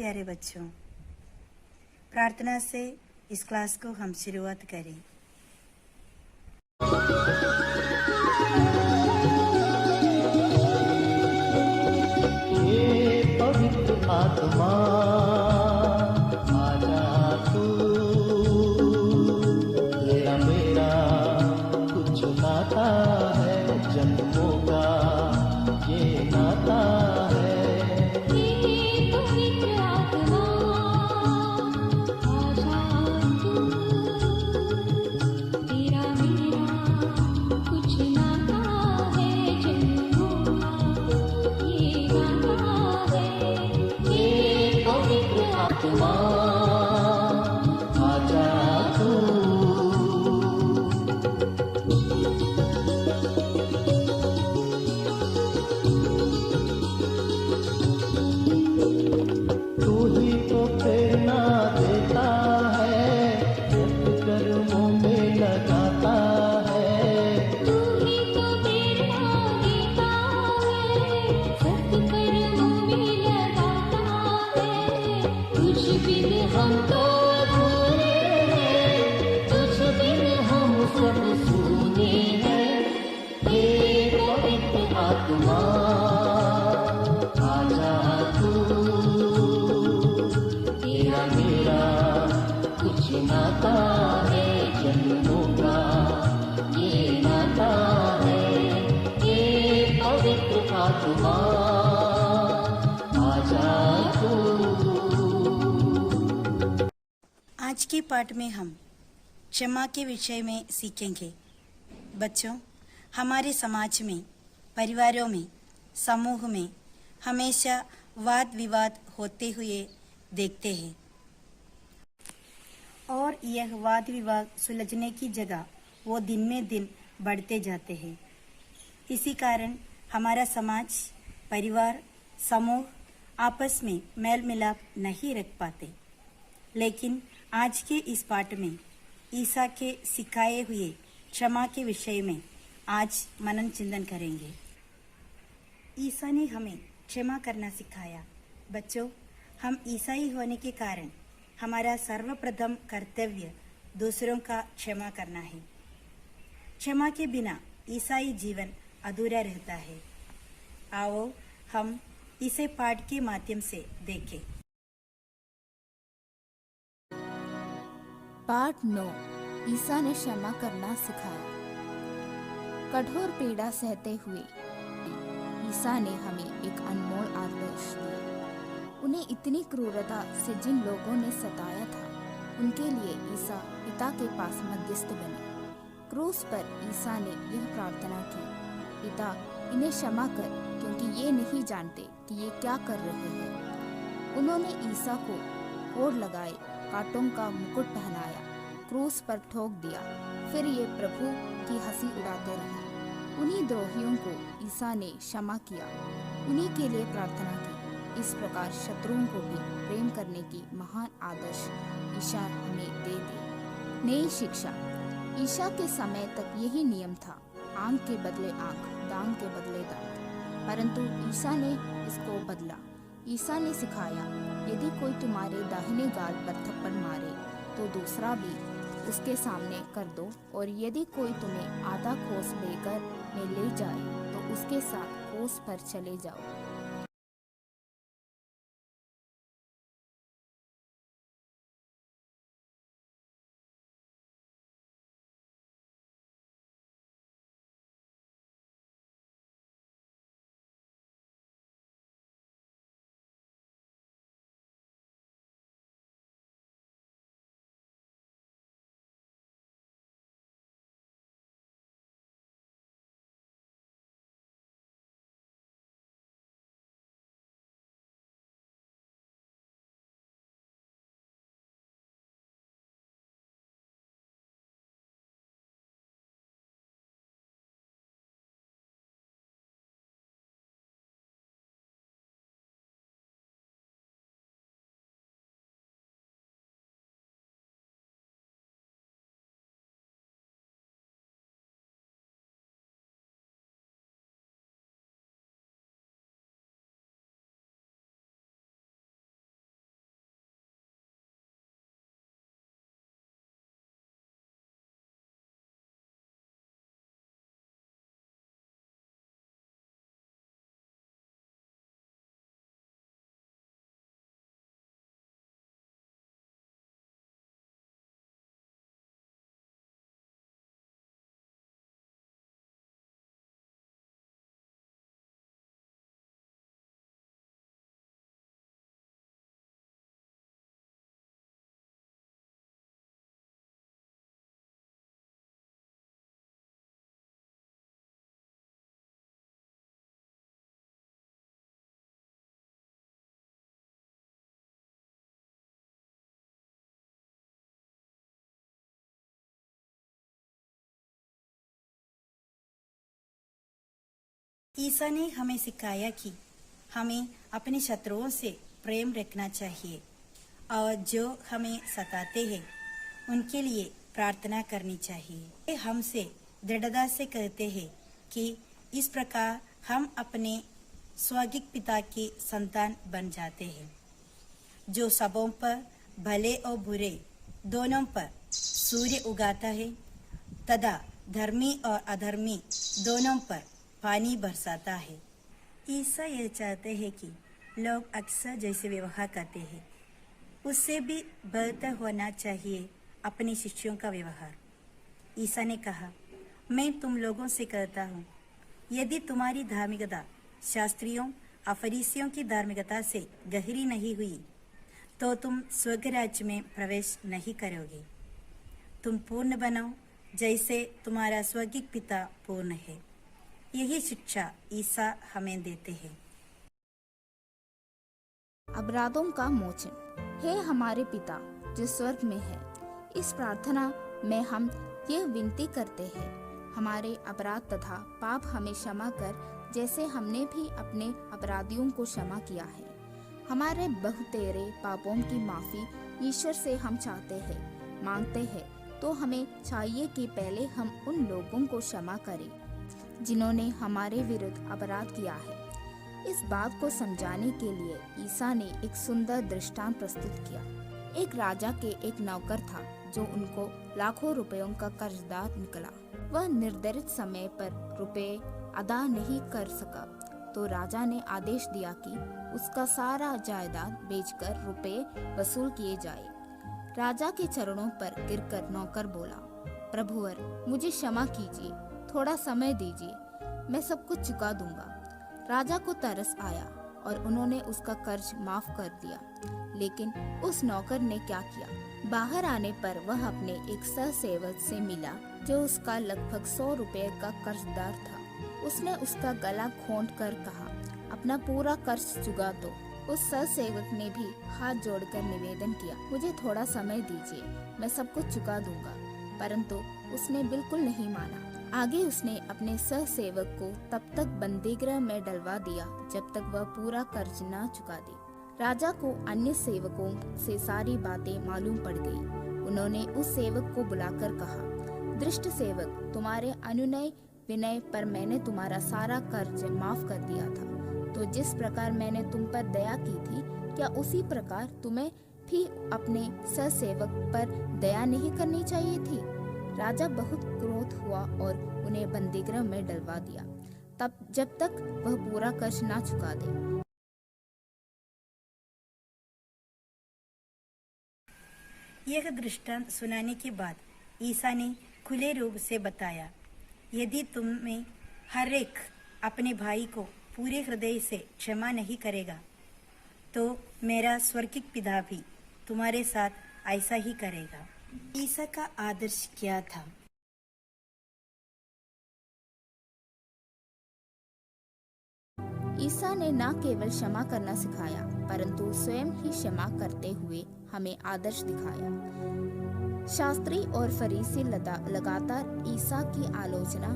प्यारे बच्चों, प्रार्थना से इस क्लास को हम शुरुआत करें। ये पवित्र आत्मा आजा तू, तेरा मेरा कुछ नाता है जन्मों का, ये नाता है। ये पवित्र आत्मा आजा तू, तेरा मेरा कुछ नाता है जन्मों का, ये नाता है। ये पवित्र आत्मा आजा तू, तू ही तो प्रेरणा देता है, कर्मों में लगाता है। तू ही तो प्रेरणा देता है, सत्कर्मों में लगाता है। तुझ बिन हम तो अधूरे हैं, तुझ बिन हम सब सूने हैं। हे पवित्र आत्मा आजा तू, तेरा मेरा कुछ नाता है जन्मों का, ये नाता है। हे पवित्र आत्मा आजा तू। आज के पाठ में हम क्षमा के विषय में सीखेंगे। बच्चों, हमारे समाज में, परिवारों में, समूह में हमेशा वाद विवाद होते हुए देखते हैं और यह वाद विवाद सुलझने की जगह वो दिन में दिन बढ़ते जाते हैं। इसी कारण हमारा समाज, परिवार, समूह आपस में मेल मिलाप नहीं रख पाते। लेकिन आज के इस पाठ में ईसा के सिखाए हुए क्षमा के विषय में आज मनन चिंतन करेंगे। ईसा ने हमें क्षमा करना सिखाया। बच्चों, हम ईसाई होने के कारण हमारा सर्वप्रथम कर्तव्य दूसरों का क्षमा करना है। क्षमा के बिना ईसाई जीवन अधूरा रहता है। आओ हम इसे पाठ के माध्यम से देखें। पाठ 9। ईसा ने क्षमा करना सिखाया। कठोर पीड़ा सहते हुए ईसा ने हमें एक अनमोल आदर्श दिया। उन्हें इतनी क्रूरता से जिन लोगों ने सताया था, उनके लिए ईसा पिता के पास मध्यस्थ बने। क्रूस पर ईसा ने यह प्रार्थना की, पिता इन्हें क्षमा कर, क्योंकि ये नहीं जानते कि ये क्या कर रहे हैं। उन्होंने ईसा को कोड़ लगाए, कांटों का मुकुट पहनाया, क्रूस पर ठोक दिया। फिर ये प्रभु की हंसी उड़ाते रहे। उन्हीं द्रोहियों को ईसा ने क्षमा किया, उन्हीं के लिए प्रार्थना की। इस प्रकार शत्रुओं को भी प्रेम करने की महान आदर्श ईसा हमें दे दी। नई शिक्षा। ईसा के समय तक यही नियम था, आंख के बदले आंख, दांत के बदले दांत। परंतु ईसा ने इसको बदला। ईसा ने सिखाया, यदि कोई तुम्हारे दाहिने गाल पर थप्पड़ मारे तो दूसरा भी उसके सामने कर दो, और यदि कोई तुम्हें आधा कोस बेघर में ले जाए तो उसके साथ कोस पर चले जाओ। ईसा ने हमें सिखाया कि हमें अपने शत्रुओं से प्रेम रखना चाहिए और जो हमें सताते हैं उनके लिए प्रार्थना करनी चाहिए। वे हमसे दृढ़ता से कहते हैं कि इस प्रकार हम अपने स्वर्गीय पिता के संतान बन जाते हैं, जो सबों पर भले और बुरे दोनों पर सूर्य उगाता है तथा धर्मी और अधर्मी दोनों पर पानी बरसाता है। ईसा ये चाहते हैं कि लोग अक्सर जैसे व्यवहार करते हैं उससे भी बेहतर होना चाहिए अपने शिष्यों का व्यवहार। ईसा ने कहा, मैं तुम लोगों से कहता हूँ, यदि तुम्हारी धार्मिकता शास्त्रियों और फरीसियों की धार्मिकता से गहरी नहीं हुई तो तुम स्वर्ग राज्य में प्रवेश नहीं करोगे। तुम पूर्ण बनो जैसे तुम्हारा स्वर्गीय पिता पूर्ण है। यही शिक्षा ईसा हमें देते हैं। अपराधों का मोचन। हे हमारे पिता जो स्वर्ग में है, इस प्रार्थना में हम यह विनती करते हैं, हमारे अपराध तथा पाप हमें क्षमा कर जैसे हमने भी अपने अपराधियों को क्षमा किया है। हमारे बहुतेरे पापों की माफी ईश्वर से हम चाहते हैं, मांगते हैं, तो हमें चाहिए कि पहले हम उन लोगों को क्षमा करें जिन्होंने हमारे विरुद्ध अपराध किया है। इस बात को समझाने के लिए ईसा ने एक सुंदर दृष्टांत प्रस्तुत किया। एक राजा के एक नौकर था जो उनको लाखों रुपयों का कर्जदार निकला। वह निर्धारित समय पर रुपए अदा नहीं कर सका तो राजा ने आदेश दिया कि उसका सारा जायदाद बेचकर रुपए वसूल किए जाए। राजा के चरणों पर गिरकर नौकर बोला, प्रभुवर मुझे क्षमा कीजिए, थोड़ा समय दीजिए, मैं सब कुछ चुका दूंगा। राजा को तरस आया और उन्होंने उसका कर्ज माफ कर दिया। लेकिन उस नौकर ने क्या किया? बाहर आने पर वह अपने एक सहसेवक से मिला जो उसका लगभग 100 रुपए का कर्जदार था। उसने उसका गला घोंट कर कहा, अपना पूरा कर्ज चुका दो। उस सहसेवक ने भी हाथ जोड़कर निवेदन किया, मुझे थोड़ा समय दीजिए, मैं सब कुछ चुका दूंगा। परंतु उसने बिल्कुल नहीं माना। आगे उसने अपने सहसेवक को तब तक बंदीगृह में डलवा दिया जब तक वह पूरा कर्ज न चुका दे। राजा को अन्य सेवकों से सारी बातें मालूम पड़ गई। उन्होंने उस सेवक को बुलाकर कहा, दृष्ट सेवक, तुम्हारे अनुनय विनय पर मैंने तुम्हारा सारा कर्ज माफ कर दिया था। तो जिस प्रकार मैंने तुम पर दया की थी, क्या उसी प्रकार तुम्हें भी अपने सहसेवक पर दया नहीं करनी चाहिए थी? राजा बहुत क्रोध हुआ और उन्हें बंदीगृह में डलवा दिया, तब जब तक वह पूरा कर्ज ना चुका दे। यह दृष्टांत सुनाने के बाद ईसा ने खुले रूप से बताया, यदि तुम में हर एक अपने भाई को पूरे हृदय से क्षमा नहीं करेगा तो मेरा स्वर्गीय पिता भी तुम्हारे साथ ऐसा ही करेगा। ईसा का आदर्श क्या था? ईसा ने न केवल क्षमा करना सिखाया परंतु स्वयं ही क्षमा करते हुए हमें आदर्श दिखाया। शास्त्री और फरीसी लगातार ईसा की आलोचना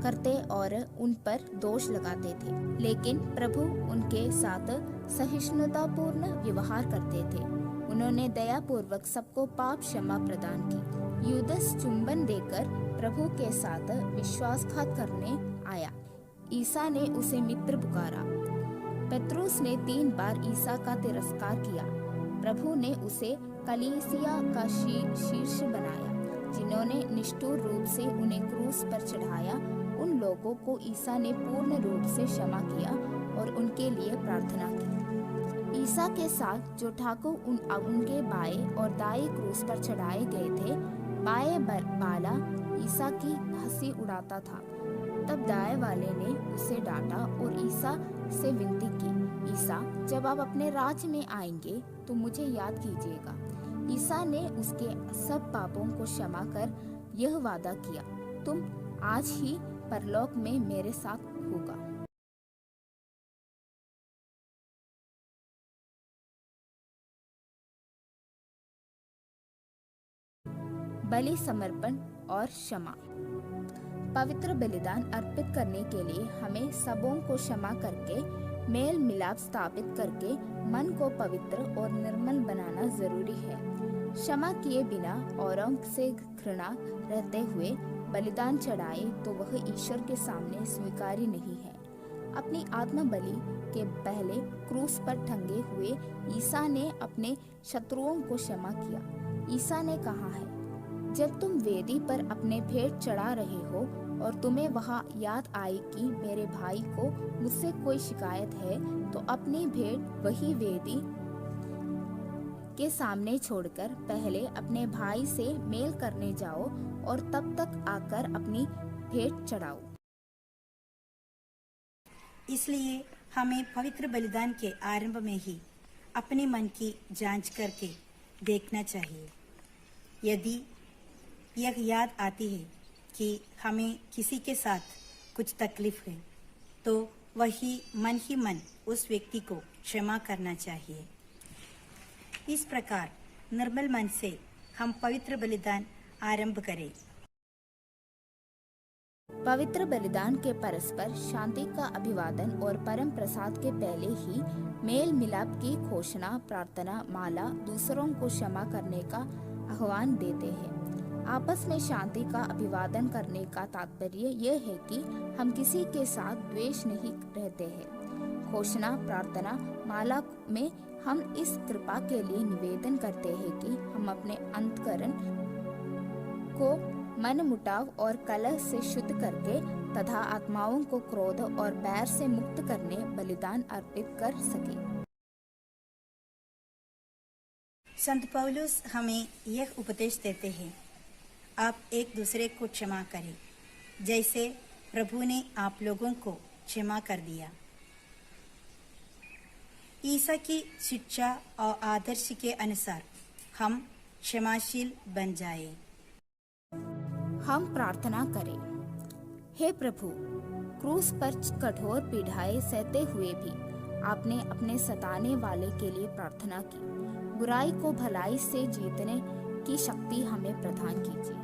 करते और उन पर दोष लगाते थे, लेकिन प्रभु उनके साथ सहिष्णुतापूर्ण व्यवहार करते थे। उन्होंने दयापूर्वक सबको पाप क्षमा प्रदान की। यूदस चुंबन देकर प्रभु के साथ विश्वासघात करने आया। ईसा ने उसे मित्र पुकारा। पतरस ने 3 बार ईसा का तिरस्कार किया। प्रभु ने उसे कलीसिया का शीर्ष बनाया। जिन्होंने निष्ठुर रूप से उन्हें क्रूस पर चढ़ाया, उन लोगों को ईसा ने पूर्ण रूप से क्षमा किया और उनके लिए प्रार्थना की। ईसा के साथ जो ठाकुर उनके बाएं और दाएं क्रूस पर चढ़ाए गए थे, बाएं बाला ईसा की हंसी उड़ाता था। तब दाएं वाले ने उसे डांटा और ईसा से विनती की, ईसा, जब आप अपने राज्य में आएंगे तो मुझे याद कीजिएगा। ईसा ने उसके सब पापों को क्षमा कर यह वादा किया, तुम आज ही परलोक में मेरे साथ होगा। बलि समर्पण और क्षमा। पवित्र बलिदान अर्पित करने के लिए हमें सबों को क्षमा करके मेल मिलाप स्थापित करके मन को पवित्र और निर्मल बनाना जरूरी है। क्षमा किए बिना औरों से घृणा रहते हुए बलिदान चढ़ाए तो वह ईश्वर के सामने स्वीकार्य नहीं है। अपनी आत्म बलि के पहले क्रूस पर टंगे हुए ईसा ने अपने शत्रुओं को क्षमा किया। ईसा ने कहा है, जब तुम वेदी पर अपने भेंट चढ़ा रहे हो और तुम्हें वहां याद आए कि मेरे भाई को मुझसे कोई शिकायत है, तो अपनी भेंट वही वेदी के सामने छोड़कर पहले अपने भाई से मेल करने जाओ और तब तक आकर अपनी भेंट चढ़ाओ। इसलिए हमें पवित्र बलिदान के आरंभ में ही अपने मन की जांच करके देखना चाहिए। यदि यह याद आती है कि हमें किसी के साथ कुछ तकलीफ है, तो वही मन उस व्यक्ति को क्षमा करना चाहिए। इस प्रकार निर्मल मन से हम पवित्र बलिदान आरंभ करें। पवित्र बलिदान के परस्पर शांति का अभिवादन और परम प्रसाद के पहले ही मेल मिलाप की घोषणा, प्रार्थना माला दूसरों को क्षमा करने का आह्वान देते हैं। आपस में शांति का अभिवादन करने का तात्पर्य यह है कि हम किसी के साथ द्वेष नहीं रहते हैं। घोषणा, प्रार्थना माला में हम इस कृपा के लिए निवेदन करते हैं कि हम अपने अंतःकरण को मन मुटाव और कलह से शुद्ध करके तथा आत्माओं को क्रोध और बैर से मुक्त करने बलिदान अर्पित कर सके। संत पौलुस हमें यह उपदेश देते हैं, आप एक दूसरे को क्षमा करें, जैसे प्रभु ने आप लोगों को क्षमा कर दिया। ईसा की शिक्षा और आदर्श के अनुसार हम क्षमाशील बन जाएं। हम प्रार्थना करें। हे प्रभु, क्रूस पर कठोर पीड़ाएं सहते हुए भी आपने अपने सताने वाले के लिए प्रार्थना की। बुराई को भलाई से जीतने की शक्ति हमें प्रदान कीजिए।